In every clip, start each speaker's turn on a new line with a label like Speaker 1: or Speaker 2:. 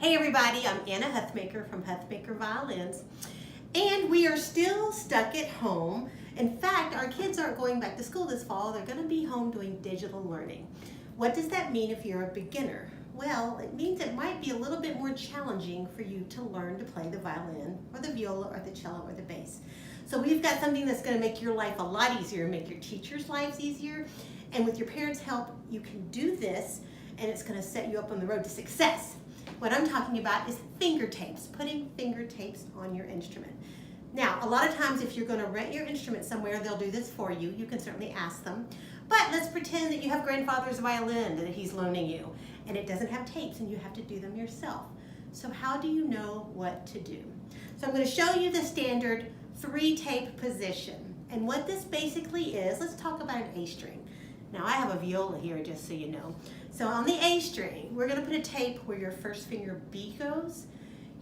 Speaker 1: Hey everybody, I'm Anna Huthmaker from Huthmaker Violins, and we are still stuck at home. In fact, our kids aren't going back to school this fall. They're going to be home doing digital learning. What does that mean if you're a beginner? Well, it means it might be a little bit more challenging for you to learn to play the violin or the viola or the cello or the bass. So we've got something that's going to make your life a lot easier, make your teachers' lives easier, and with your parents' help, you can do this, and it's going to set you up on the road to success. What I'm talking about is finger tapes, putting finger tapes on your instrument. Now, a lot of times if you're going to rent your instrument somewhere, they'll do this for you. You can certainly ask them. But let's pretend that you have grandfather's violin that he's loaning you, and it doesn't have tapes, and you have to do them yourself. So how do you know what to do? So I'm going to show you the standard 3-tape position. And what this basically is, let's talk about an A string. Now I have a viola here, just so you know. So on the A string, we're going to put a tape where your first finger B goes,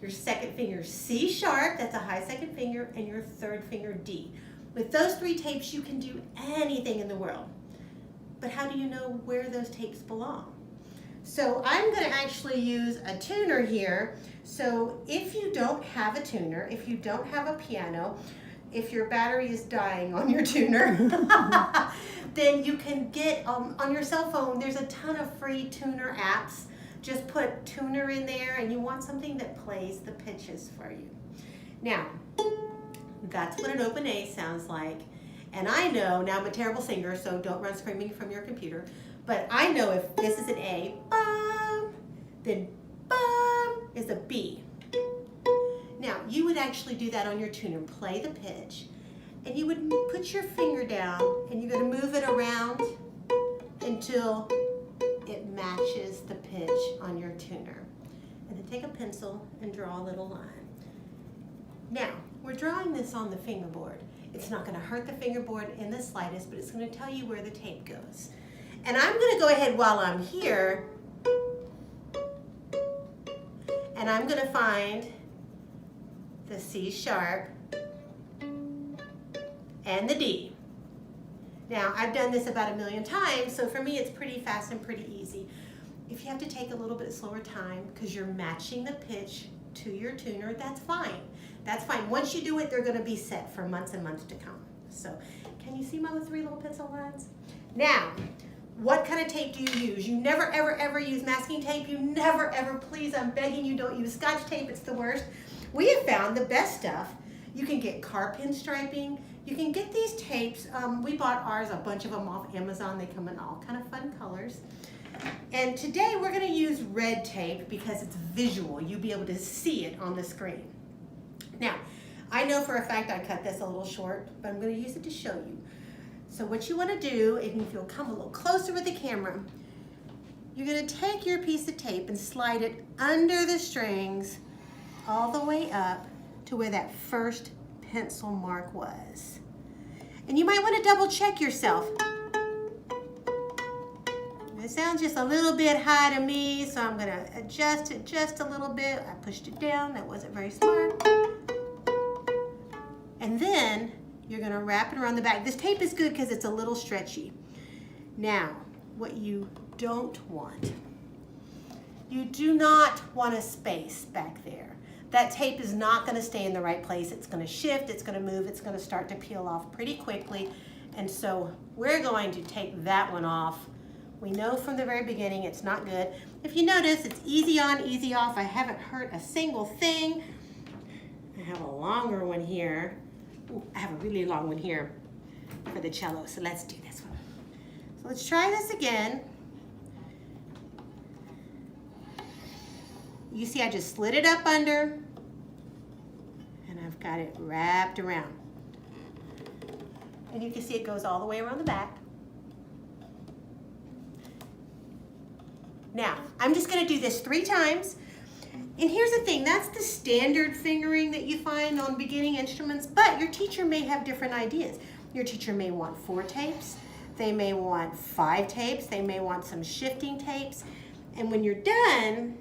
Speaker 1: your second finger C sharp, that's a high second finger, and your third finger D. With those 3 tapes, you can do anything in the world. But how do you know where those tapes belong? So I'm going to actually use a tuner here. So if you don't have a tuner, if you don't have a piano, if your battery is dying on your tuner, then you can get on your cell phone, there's a ton of free tuner apps. Just put tuner in there, and you want something that plays the pitches for you. Now, that's what an open A sounds like. And I know, now I'm a terrible singer, so don't run screaming from your computer, but I know if this is an A, bum, then bum is a B. Now, you would actually do that on your tuner, play the pitch, and you would put your finger down, and you're going to move it around until it matches the pitch on your tuner. And then take a pencil and draw a little line. Now, we're drawing this on the fingerboard. It's not going to hurt the fingerboard in the slightest, but it's going to tell you where the tape goes. And I'm going to go ahead while I'm here, and I'm going to find the C sharp and the D. Now, I've done this about 1,000,000 times, so for me it's pretty fast and pretty easy. If you have to take a little bit slower time because you're matching the pitch to your tuner, that's fine. That's fine. Once you do it, they're going to be set for months and months to come. So, can you see my 3 little pencil lines? Now, what kind of tape do you use? You never, ever, ever use masking tape. You never, ever, please, I'm begging you, don't use Scotch tape. It's the worst. We have found the best stuff. You can get car pin striping. You can get these tapes. We bought ours, a bunch of them off Amazon. They come in all kind of fun colors. And today we're going to use red tape because it's visual. You'll be able to see it on the screen. Now, I know for a fact I cut this a little short, but I'm going to use it to show you. So what you want to do, and if you'll come a little closer with the camera, you're going to take your piece of tape and slide it under the strings all the way up to where that first pencil mark was. And you might want to double check yourself. It sounds just a little bit high to me, so I'm going to adjust it just a little bit. I pushed it down. That wasn't very smart. And then you're going to wrap it around the back. This tape is good because it's a little stretchy. Now, what you don't want, you do not want a space back there. That tape is not going to stay in the right place. It's going to shift, it's going to move, it's going to start to peel off pretty quickly. And so we're going to take that one off. We know from the very beginning it's not good. If you notice, it's easy on, easy off. I haven't hurt a single thing. I have a longer one here. Ooh, I have a really long one here for the cello, so let's do this one. So let's try this again. You see I just slid it up under, and I've got it wrapped around. And you can see it goes all the way around the back. Now, I'm just going to do this 3 times. And here's the thing, that's the standard fingering that you find on beginning instruments, but your teacher may have different ideas. Your teacher may want 4 tapes, they may want 5 tapes, they may want some shifting tapes. And when you're done,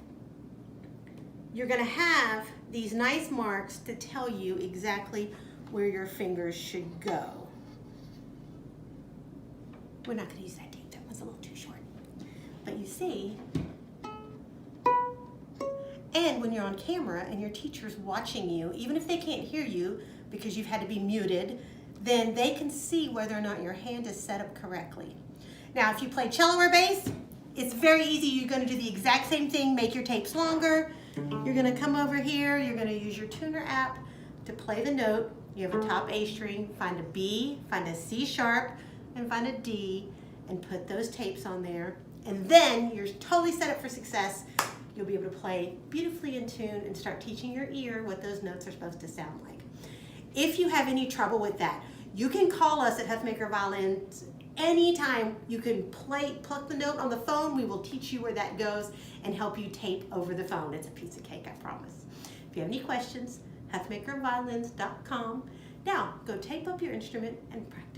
Speaker 1: you're going to have these nice marks to tell you exactly where your fingers should go. We're not going to use that tape, that was a little too short. But you see, And when you're on camera and your teacher's watching you, even if they can't hear you because you've had to be muted, then they can see whether or not your hand is set up correctly. Now, if you play cello or bass, it's very easy. You're going to do the exact same thing, make your tapes longer. You're going to come over here, you're going to use your tuner app to play the note. You have a top A string, find a B, find a C sharp, and find a D, and put those tapes on there. And then you're totally set up for success. You'll be able to play beautifully in tune and start teaching your ear what those notes are supposed to sound like. If you have any trouble with that, you can call us at Hethmaker Violins anytime. You can pluck the note on the phone. We will teach you where that goes and help you tape over the phone. It's a piece of cake, I promise. If you have any questions, hethmakerviolins.com. Now, go tape up your instrument and practice.